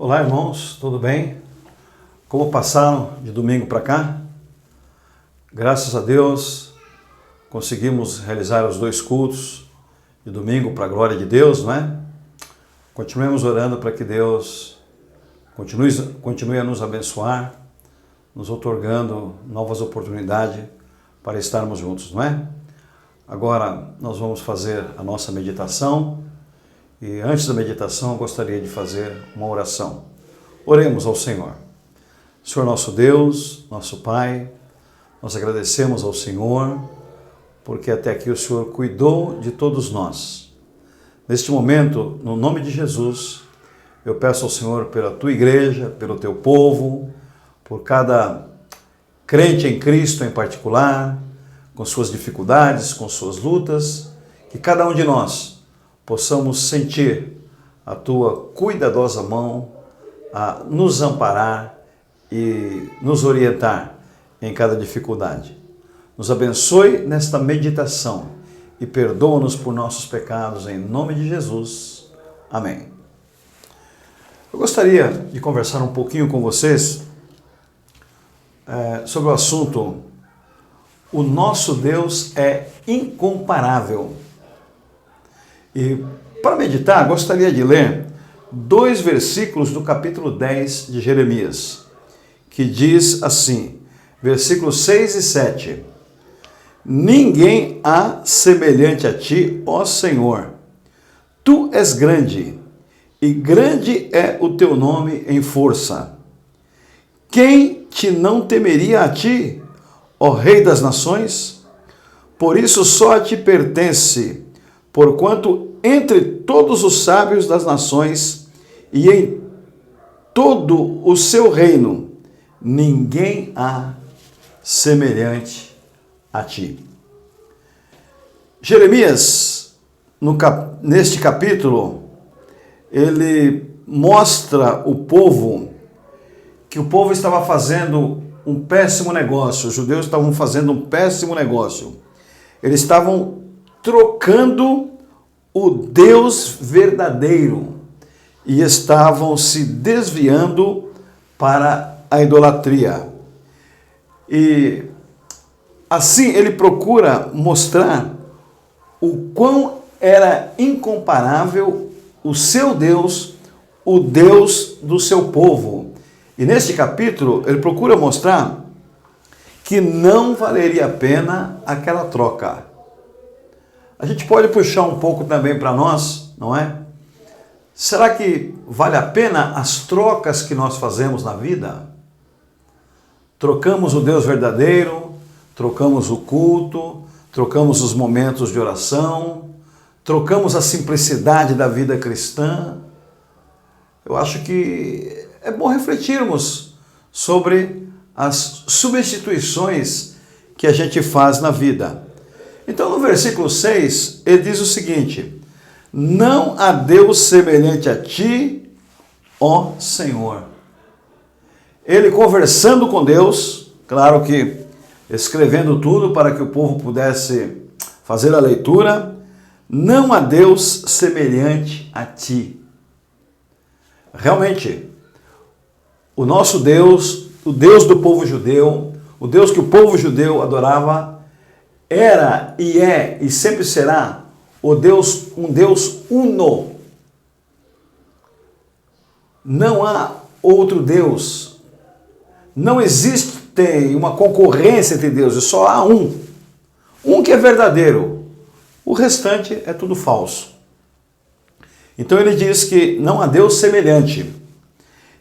Olá, irmãos, tudo bem? Como passaram de domingo para cá? Graças a Deus, conseguimos realizar os 2 cultos de domingo para a glória de Deus, não é? Continuemos orando para que Deus continue a nos abençoar, nos outorgando novas oportunidades para estarmos juntos, não é? Agora nós vamos fazer a nossa meditação. E antes da meditação, eu gostaria de fazer uma oração. Oremos ao Senhor. Senhor nosso Deus, nosso Pai, nós agradecemos ao Senhor, porque até aqui o Senhor cuidou de todos nós. Neste momento, no nome de Jesus, eu peço ao Senhor pela tua igreja, pelo teu povo, por cada crente em Cristo em particular, com suas dificuldades, com suas lutas, que cada um de nós possamos sentir a tua cuidadosa mão a nos amparar e nos orientar em cada dificuldade. Nos abençoe nesta meditação e perdoa-nos por nossos pecados, em nome de Jesus. Amém. Eu gostaria de conversar um pouquinho com vocês sobre o assunto: o nosso Deus é incomparável. E para meditar, gostaria de ler 2 versículos do capítulo 10 de Jeremias, que diz assim, versículos 6 e 7. Ninguém há semelhante a ti, ó Senhor. Tu és grande, e grande é o teu nome em força. Quem te não temeria a ti, ó Rei das nações? Por isso só a ti pertence, porquanto entre todos os sábios das nações e em todo o seu reino, ninguém há semelhante a ti. Jeremias, neste capítulo, ele mostra o povo, que o povo estava fazendo um péssimo negócio, os judeus estavam fazendo um péssimo negócio. Eles estavam trocando o Deus verdadeiro e estavam se desviando para a idolatria. E assim ele procura mostrar o quão era incomparável o seu Deus, o Deus do seu povo. E neste capítulo ele procura mostrar que não valeria a pena aquela troca. A gente pode puxar um pouco também para nós, não é? Será que vale a pena as trocas que nós fazemos na vida? Trocamos o Deus verdadeiro, trocamos o culto, trocamos os momentos de oração, trocamos a simplicidade da vida cristã. Eu acho que é bom refletirmos sobre as substituições que a gente faz na vida. Então, no versículo 6, ele diz o seguinte: não há Deus semelhante a ti, ó Senhor. Ele conversando com Deus, claro que escrevendo tudo para que o povo pudesse fazer a leitura, não há Deus semelhante a ti. Realmente, o nosso Deus, o Deus do povo judeu, o Deus que o povo judeu adorava, era e é e sempre será um Deus uno. Não há outro Deus. Não existe uma concorrência entre deuses, só há um. Um que é verdadeiro. O restante é tudo falso. Então ele diz que não há Deus semelhante.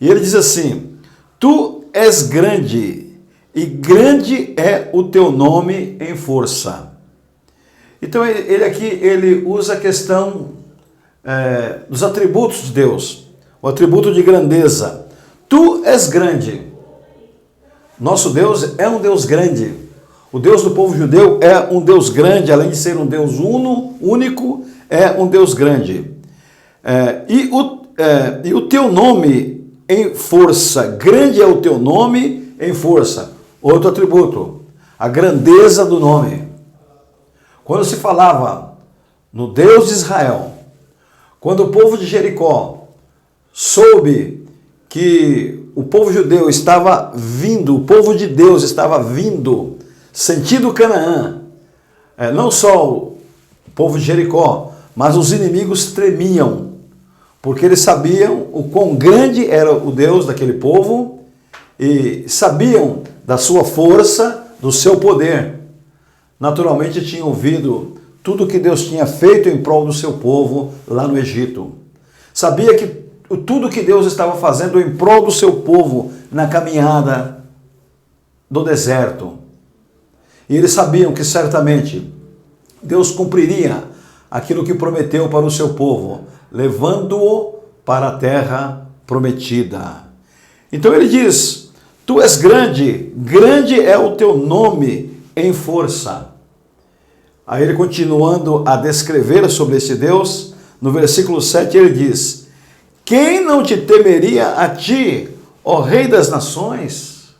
E ele diz assim: tu és grande, e grande é o teu nome em força. Então ele usa a questão dos atributos de Deus, o atributo de grandeza. Tu és grande. Nosso Deus é um Deus grande. O Deus do povo judeu é um Deus grande, além de ser um Deus único, é um Deus grande. E o teu nome em força, grande é o teu nome em força. Outro atributo, a grandeza do nome. Quando se falava no Deus de Israel, quando o povo de Jericó soube que o povo judeu estava vindo, o povo de Deus estava vindo, sentido Canaã. Não só o povo de Jericó, mas os inimigos tremiam, porque eles sabiam o quão grande era o Deus daquele povo e sabiam da sua força, do seu poder. Naturalmente tinham ouvido tudo que Deus tinha feito em prol do seu povo lá no Egito. Sabia que tudo que Deus estava fazendo em prol do seu povo na caminhada do deserto. E eles sabiam que certamente Deus cumpriria aquilo que prometeu para o seu povo, levando-o para a terra prometida. Então ele diz: tu és grande, grande é o teu nome em força. Aí ele, continuando a descrever sobre esse Deus, no versículo 7 ele diz: quem não te temeria a ti, ó Rei das Nações?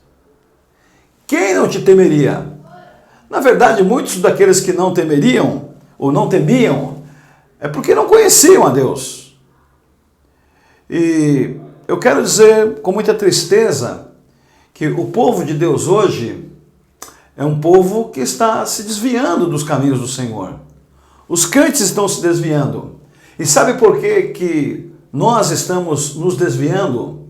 Quem não te temeria? Na verdade, muitos daqueles que não temeriam, ou não temiam, é porque não conheciam a Deus. E eu quero dizer com muita tristeza que o povo de Deus hoje é um povo que está se desviando dos caminhos do Senhor. Os crentes estão se desviando. E sabe por que nós estamos nos desviando?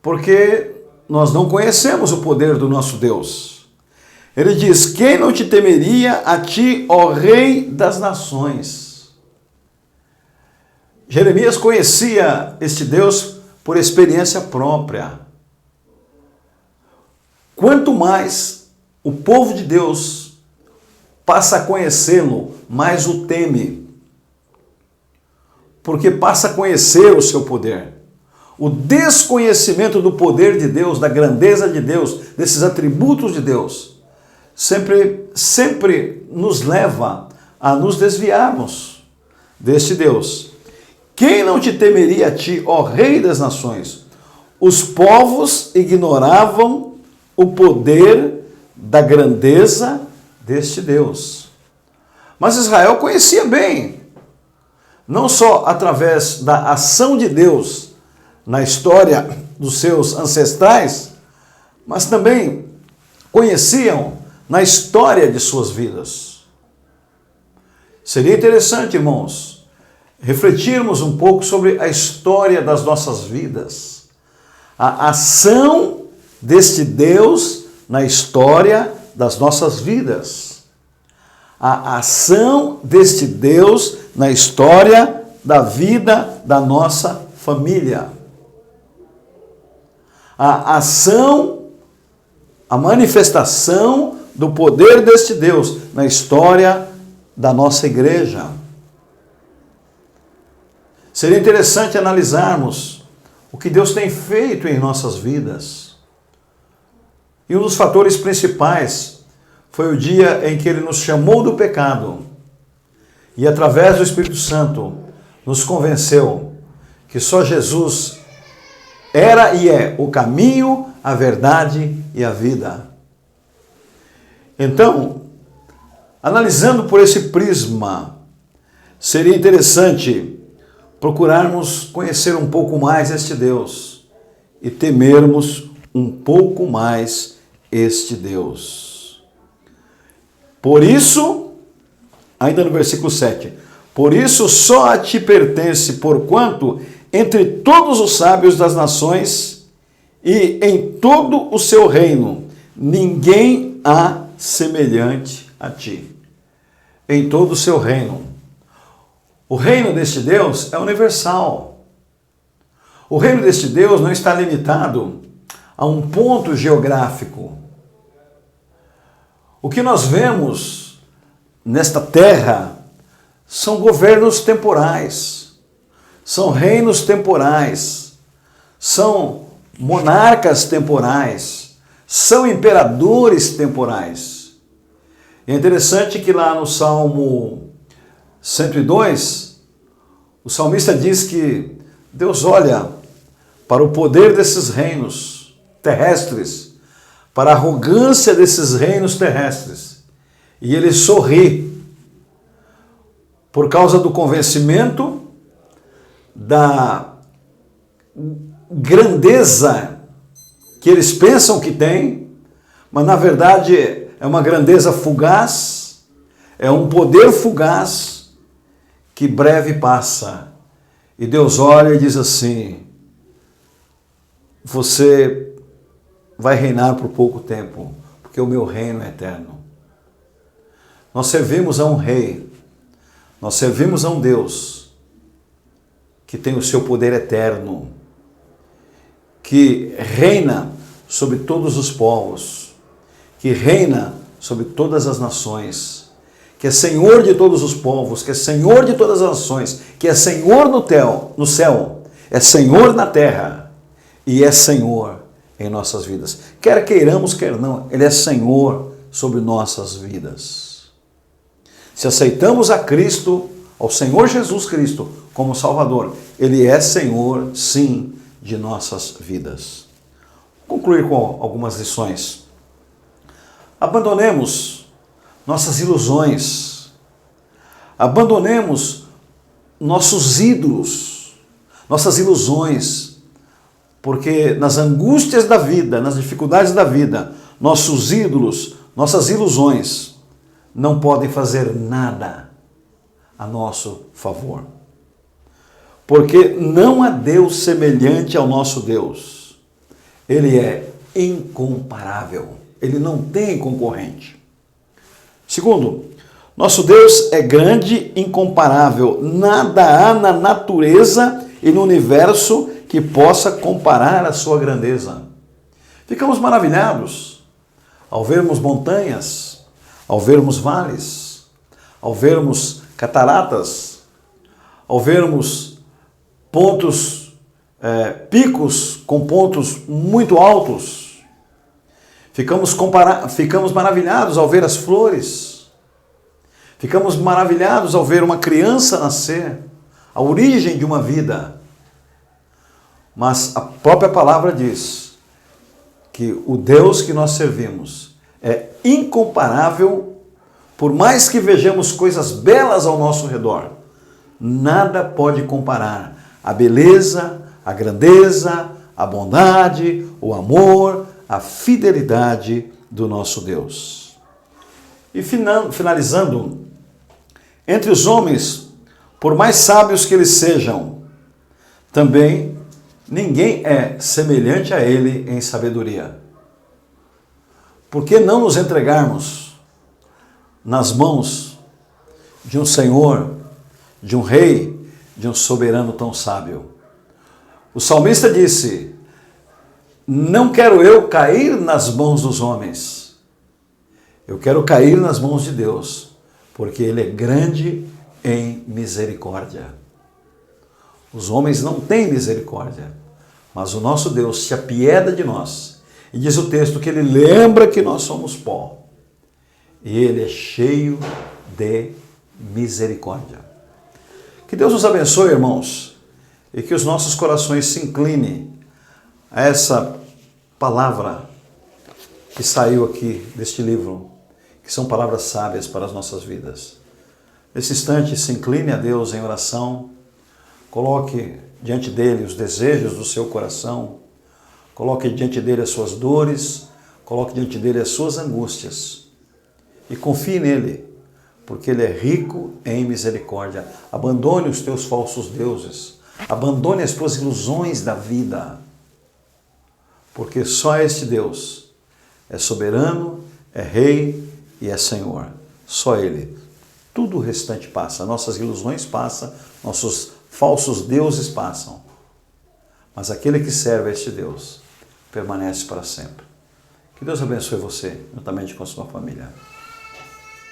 Porque nós não conhecemos o poder do nosso Deus. Ele diz: quem não te temeria a ti, ó Rei das Nações? Jeremias conhecia este Deus por experiência própria. Quanto mais o povo de Deus passa a conhecê-lo, mais o teme. Porque passa a conhecer o seu poder. O desconhecimento do poder de Deus, da grandeza de Deus, desses atributos de Deus, sempre nos leva a nos desviarmos deste Deus. Quem não te temeria a ti, ó Rei das Nações? Os povos ignoravam o poder da grandeza deste Deus. Mas Israel conhecia bem, não só através da ação de Deus na história dos seus ancestrais, mas também conheciam na história de suas vidas. Seria interessante, irmãos, refletirmos um pouco sobre a história das nossas vidas, a ação deste Deus na história das nossas vidas, a ação deste Deus na história da vida da nossa família, a ação, a manifestação do poder deste Deus na história da nossa igreja. Seria interessante analisarmos o que Deus tem feito em nossas vidas. E um dos fatores principais foi o dia em que Ele nos chamou do pecado e, através do Espírito Santo, nos convenceu que só Jesus era e é o caminho, a verdade e a vida. Então, analisando por esse prisma, seria interessante procurarmos conhecer um pouco mais este Deus e temermos um pouco mais este Deus. Por isso, ainda no versículo 7, por isso só a ti pertence, porquanto entre todos os sábios das nações e em todo o seu reino, ninguém há semelhante a ti. Em todo o seu reino. O reino deste Deus é universal. O reino deste Deus não está limitado a um ponto geográfico. O que nós vemos nesta terra são governos temporais, são reinos temporais, são monarcas temporais, são imperadores temporais. É interessante que lá no Salmo 102, o salmista diz que Deus olha para o poder desses reinos terrestres, para a arrogância desses reinos terrestres, e ele sorri por causa do convencimento grandeza que eles pensam que têm, mas na verdade é uma grandeza fugaz, é um poder fugaz que breve passa. E Deus olha e diz assim: você vai reinar por pouco tempo, porque o meu reino é eterno. Nós servimos a um rei, nós servimos a um Deus que tem o seu poder eterno, que reina sobre todos os povos, que reina sobre todas as nações, que é Senhor de todos os povos, que é Senhor de todas as nações, que é Senhor no céu, é Senhor na terra e é Senhor em nossas vidas. Quer queiramos, quer não, Ele é Senhor sobre nossas vidas. Se aceitamos a Cristo, ao Senhor Jesus Cristo, como Salvador, Ele é Senhor, sim, de nossas vidas. Vou concluir com algumas lições. Abandonemos nossas ilusões. Abandonemos nossos ídolos, nossas ilusões, porque nas angústias da vida, nas dificuldades da vida, nossos ídolos, nossas ilusões não podem fazer nada a nosso favor. Porque não há Deus semelhante ao nosso Deus. Ele é incomparável. Ele não tem concorrente. Segundo, nosso Deus é grande, incomparável. Nada há na natureza e no universo que possa comparar a sua grandeza. Ficamos maravilhados ao vermos montanhas, ao vermos vales, ao vermos cataratas, ao vermos picos com pontos muito altos. Ficamos maravilhados ao ver as flores. Ficamos maravilhados ao ver uma criança nascer, a origem de uma vida. Mas a própria palavra diz que o Deus que nós servimos é incomparável, por mais que vejamos coisas belas ao nosso redor. Nada pode comparar a beleza, a grandeza, a bondade, o amor, a fidelidade do nosso Deus. E finalizando, entre os homens, por mais sábios que eles sejam, também ninguém é semelhante a ele em sabedoria. Por que não nos entregarmos nas mãos de um Senhor, de um rei, de um soberano tão sábio? O salmista disse: não quero eu cair nas mãos dos homens, eu quero cair nas mãos de Deus, porque Ele é grande em misericórdia. Os homens não têm misericórdia, mas o nosso Deus se apieda de nós. E diz o texto que Ele lembra que nós somos pó. E Ele é cheio de misericórdia. Que Deus nos abençoe, irmãos, e que os nossos corações se inclinem a essa palavra que saiu aqui deste livro, que são palavras sábias para as nossas vidas. Nesse instante, se incline a Deus em oração, coloque diante dele os desejos do seu coração, coloque diante dele as suas dores, coloque diante dele as suas angústias e confie nele, porque ele é rico em misericórdia. Abandone os teus falsos deuses, abandone as tuas ilusões da vida, porque só este Deus é soberano, é rei e é Senhor. Só Ele. Tudo o restante passa, nossas ilusões passam, nossos falsos deuses passam, mas aquele que serve a este Deus permanece para sempre. Que Deus abençoe você, juntamente com a sua família.